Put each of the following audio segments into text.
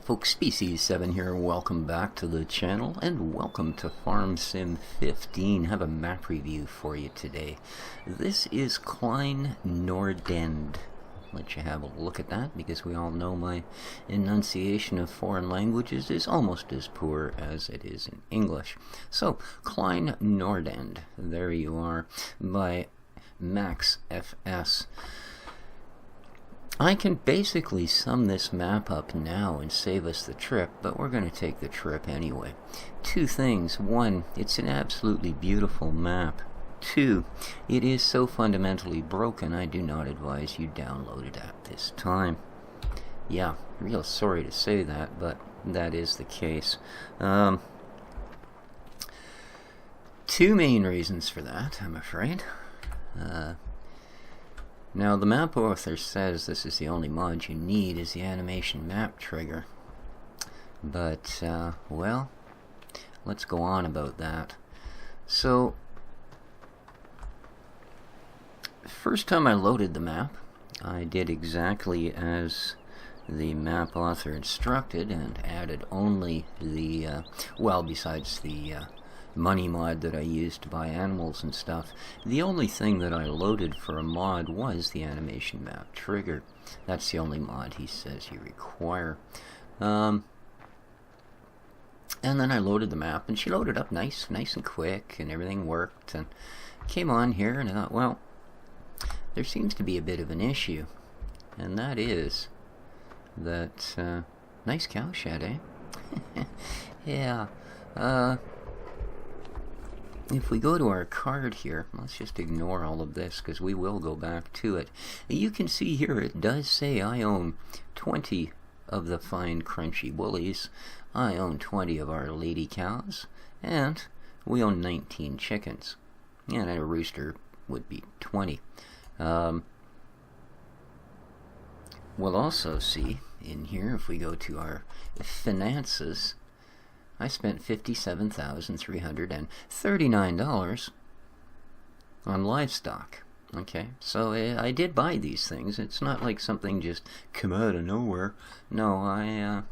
folks, Species7 here. Welcome back to the channel and welcome to Farm Sim 15. I have a map review for you today. This is Klein Nordende. I'll let you have a look at that because we all know my enunciation of foreign languages is almost as poor as it is in English. So, Klein Nordende, there you are, by Max FS. I can basically sum this map up now and save us the trip, but we're going to take the trip anyway. Two things. One, it's an absolutely beautiful map. Two, it is so fundamentally broken I do not advise you download it at this time. Yeah, real sorry to say that, but that is the case. Two main reasons for that, I'm afraid. Now, the map author says this is the only mod you need is the animation map trigger. But, well, let's go on about that. So, first time I loaded the map, I did exactly as the map author instructed and added only the, well, besides the money mod that I used to buy animals and stuff, the only thing that I loaded for a mod was the animation map trigger. That's the only mod he says you require. And then I loaded the map, and she loaded up nice and quick, and everything worked, and came on here, and I thought, well, there seems to be a bit of an issue, and that is that, nice cow shed, eh? Yeah, if we go to our card here, let's just ignore all of this because we will go back to it. You can see here it does say I own 20 of the fine crunchy woolies, I own 20 of our lady cows, and we own 19 chickens. And a rooster would be 20. We'll also see in here, if we go to our finances, I spent $57,339 on livestock. Okay, so I did buy these things. It's not like something just come out of nowhere. No, I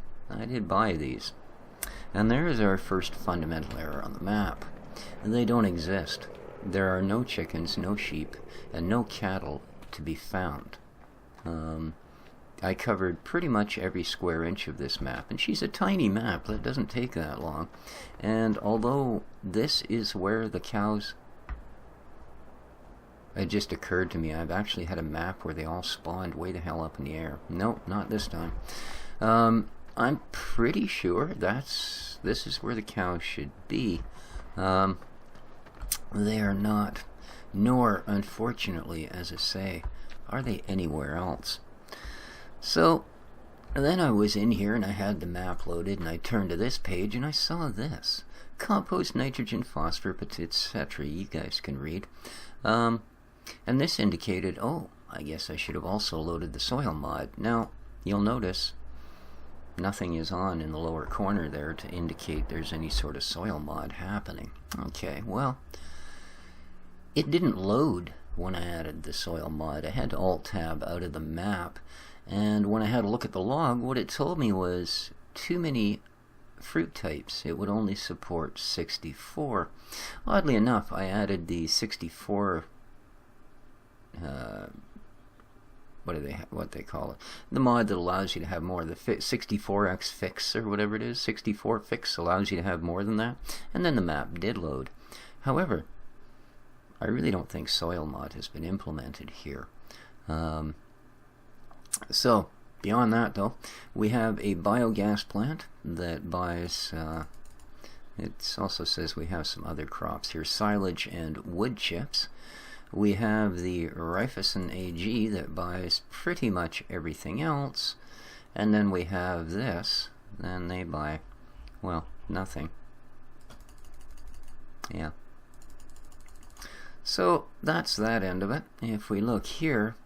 did buy these. And there is our first fundamental error on the map. They don't exist. There are no chickens, no sheep, and no cattle to be found. I covered pretty much every square inch of this map, and she's a tiny map, that doesn't take that long. And although this is where the cows, it just occurred to me, I've actually had a map where they all spawned way the hell up in the air. Nope, not this time. I'm pretty sure this is where the cows should be. They are not, nor, unfortunately, as I say, are they anywhere else. So, then I was in here and I had the map loaded and I turned to this page and I saw this. Compost, nitrogen, phosphor, etc. You guys can read. And this indicated, oh, I guess I should have also loaded the soil mod. Now, you'll notice nothing is on in the lower corner there to indicate there's any sort of soil mod happening. Okay, well, it didn't load when I added the soil mod. I had to Alt-Tab out of the map. And when I had a look at the log, what it told me was too many fruit types. It would only support 64. Oddly enough, I added the 64, what they call it, the mod that allows you to have more, the 64x fix or whatever it is, 64 fix allows you to have more than that, and then the map did load. However, I really don't think soil mod has been implemented here. So, beyond that though, we have a biogas plant that buys, it also says we have some other crops here, silage and wood chips. We have the Rifeson AG that buys pretty much everything else, and then we have this, then they buy, well, nothing. Yeah. So, that's that end of it. If we look here,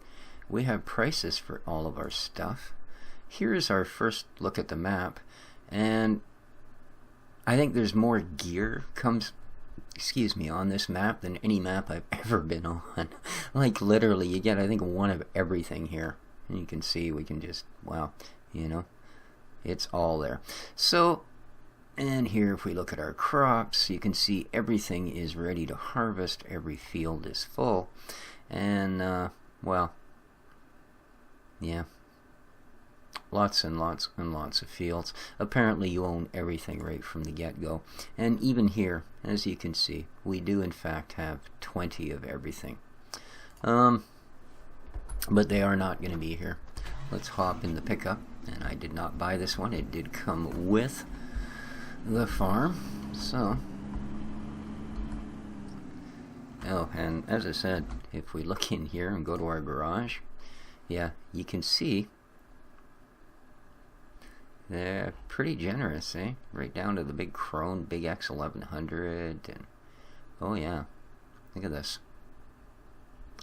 we have prices for all of our stuff. Here's our first look at the map, and I think there's more gear on this map than any map I've ever been on. Like literally, you get I think one of everything here. And you can see we can just, wow, you know, It's all there. So, and here if we look at our crops, you can see everything is ready to harvest. Every field is full. And, well, yeah. Lots and lots and lots of fields. Apparently you own everything right from the get-go. And even here, as you can see, we do in fact have 20 of everything. But they are not going to be here. Let's hop in the pickup. And I did not buy this one. It did come with the farm. So, oh, and as I said, if we look in here and go to our garage, yeah, you can see they're pretty generous, eh? Right down to the big Krone, big X1100, and oh yeah, look at this.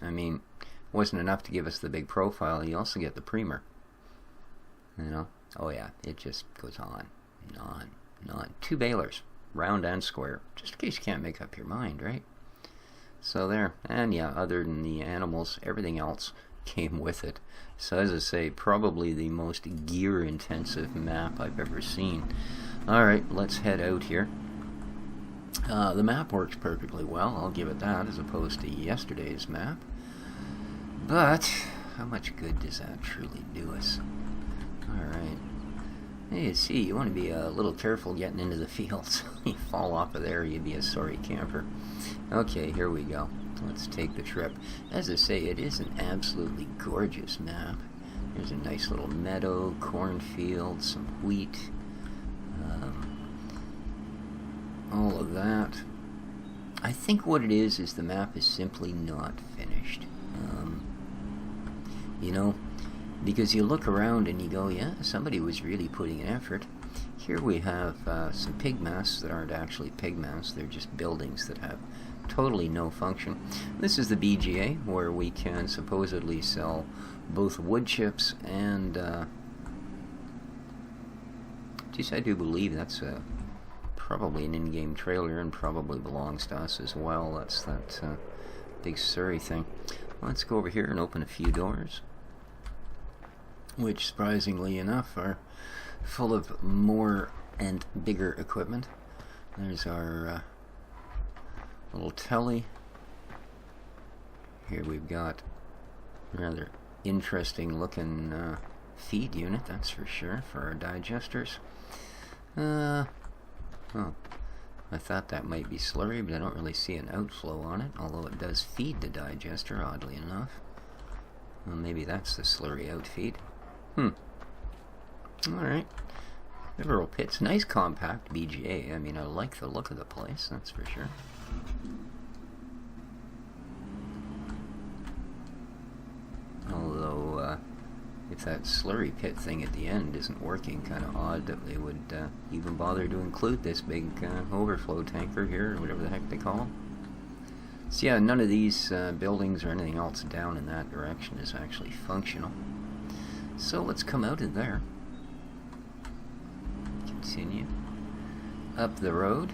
I mean, it wasn't enough to give us the big profile. You also get the Premier. You know? Oh yeah, it just goes on and on and on. 2 balers, round and square, just in case you can't make up your mind, right? So there, and yeah, other than the animals, everything else came with it. So as I say, probably the most gear intensive map I've ever seen. Alright, let's head out here. The map works perfectly well, I'll give it that, as opposed to yesterday's map. But how much good does that truly do us? Alright. Hey, you see, you want to be a little careful getting into the fields. You fall off of there, you'd be a sorry camper. Okay, here we go. Let's take the trip. As I say, it is an absolutely gorgeous map. There's a nice little meadow, cornfield, some wheat, all of that. I think what it is the map is simply not finished. You know, because you look around and you go, yeah, somebody was really putting an effort. Here we have some pigmasts that aren't actually pigmasts, they're just buildings that have totally no function. This is the BGA, where we can supposedly sell both wood chips and geez, I do believe that's probably an in-game trailer and probably belongs to us as well. That's that big Surrey thing. Let's go over here and open a few doors, which surprisingly enough are full of more and bigger equipment. There's our little telly. Here we've got a rather interesting looking feed unit, that's for sure, for our digesters. Oh, I thought that might be slurry, but I don't really see an outflow on it, although it does feed the digester, oddly enough. Well, maybe that's the slurry outfeed. Alright. Several pits. Nice compact BGA. I mean, I like the look of the place, that's for sure. Although, if that slurry pit thing at the end isn't working, kind of odd that they would even bother to include this big overflow tanker here, or whatever the heck they call them. So yeah, none of these buildings or anything else down in that direction is actually functional. So let's come out of there. Continue up the road.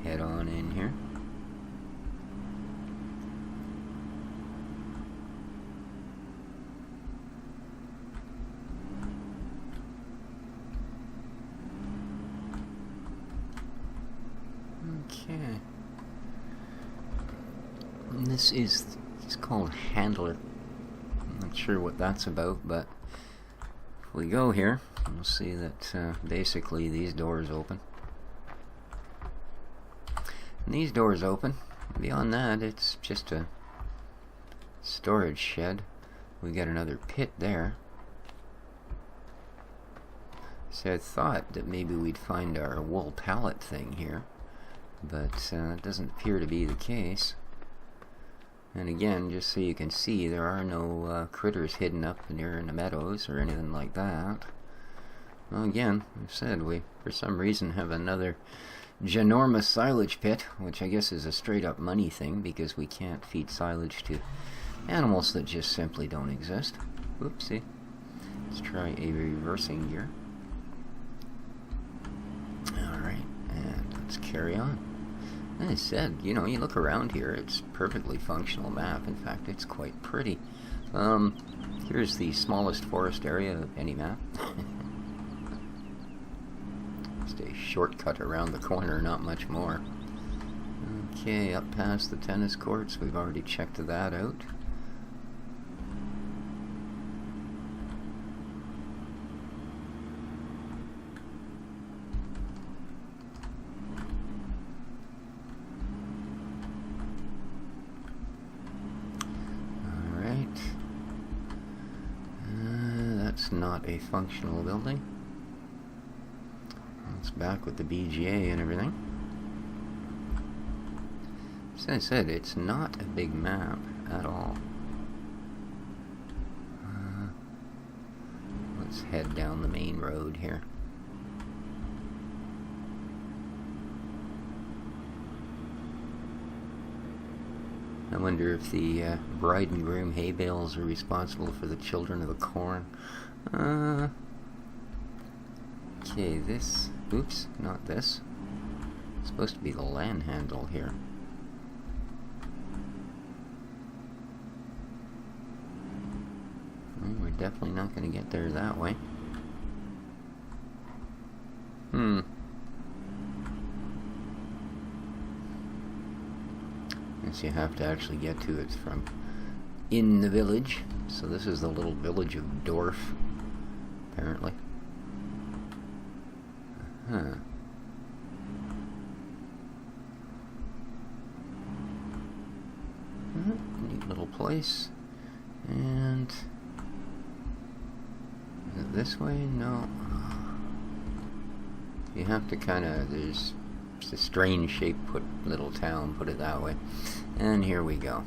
Head on in here. Okay. And this is, it's called Handler. I'm not sure what that's about, but if we go here, we'll see that basically these doors open. And these doors open. Beyond that, it's just a storage shed. We got another pit there. So I thought that maybe we'd find our wool pallet thing here, but it doesn't appear to be the case. And again, just so you can see, there are no critters hidden up near in the meadows or anything like that. Well, again, I said we, for some reason, have another ginormous silage pit, which I guess is a straight up money thing because we can't feed silage to animals that just simply don't exist. Oopsie. Let's try a reversing gear. Alright, and let's carry on. As I said, you know, you look around here, it's perfectly functional map. In fact, it's quite pretty. Here's the smallest forest area of any map. Just a shortcut around the corner, not much more. Okay, up past the tennis courts, we've already checked that out. That's not a functional building. It's back with the BGA and everything. As I said, it's not a big map at all. Let's head down the main road here. I wonder if the bride and groom hay bales are responsible for the children of the corn. Okay, this... Oops, not this. It's supposed to be the land handle here. Well, we're definitely not going to get there that way. Guess you have to actually get to it from in the village. So this is the little village of Dorf, apparently. Neat little place. And is it this way? No. You have to kind of, there's a strange shaped little town, put it that way. And here we go.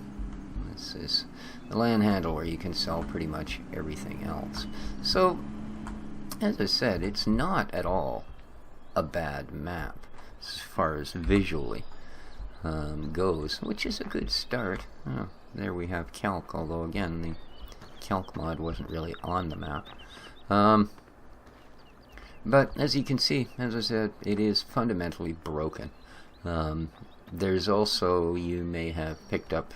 This is the land handle where you can sell pretty much everything else. So, as I said, it's not at all a bad map as far as visually goes, which is a good start. Oh, there we have calc, although again the calc mod wasn't really on the map. But as you can see, as I said, it is fundamentally broken. There's also, you may have picked up,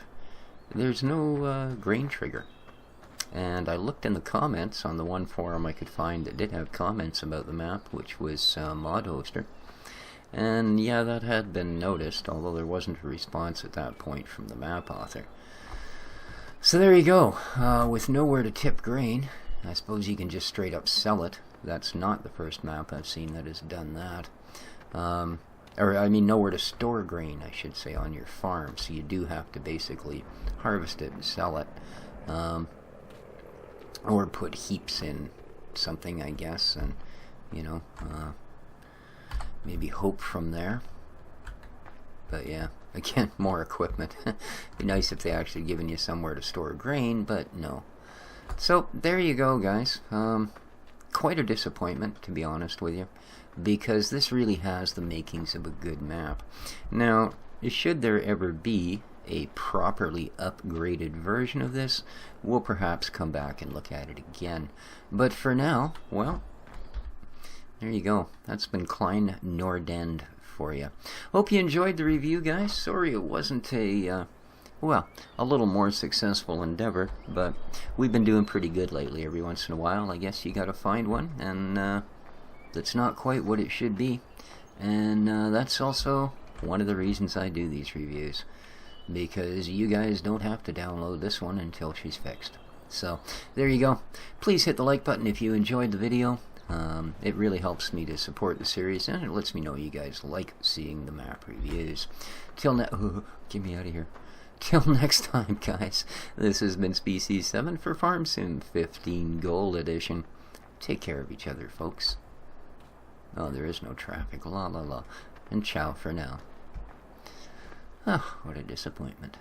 there's no grain trigger. And I looked in the comments on the one forum I could find that did have comments about the map, which was Mod Hoster. And yeah, that had been noticed, although there wasn't a response at that point from the map author. So there you go. With nowhere to tip grain, I suppose you can just straight up sell it. That's not the first map I've seen that has done that. Or I mean nowhere to store grain, I should say, on your farm. So you do have to basically harvest it and sell it. Or put heaps in something, I guess, and, you know, maybe hope from there. But yeah, again, more equipment. Be nice if they actually given you somewhere to store grain, but no. So there you go, guys. Quite a disappointment, to be honest with you, because this really has the makings of a good map. Now, should there ever be a properly upgraded version of this, we'll perhaps come back and look at it again. But for now, well, there you go. That's been Klein Nordende for you. Hope you enjoyed the review, guys. Sorry it wasn't a, well, a little more successful endeavor, but we've been doing pretty good lately. Every once in a while, I guess you gotta find one, and that's not quite what it should be. And that's also one of the reasons I do these reviews, because you guys don't have to download this one until she's fixed. So there you go. Please hit the like button if you enjoyed the video. It really helps me to support the series, and it lets me know you guys like seeing the map reviews. Till now, get me out of here. Till next time, guys. This has been Species 7 for Farm Sim 15 Gold Edition. Take care of each other, folks. Oh, there is no traffic. La la la. And ciao for now. Oh, what a disappointment.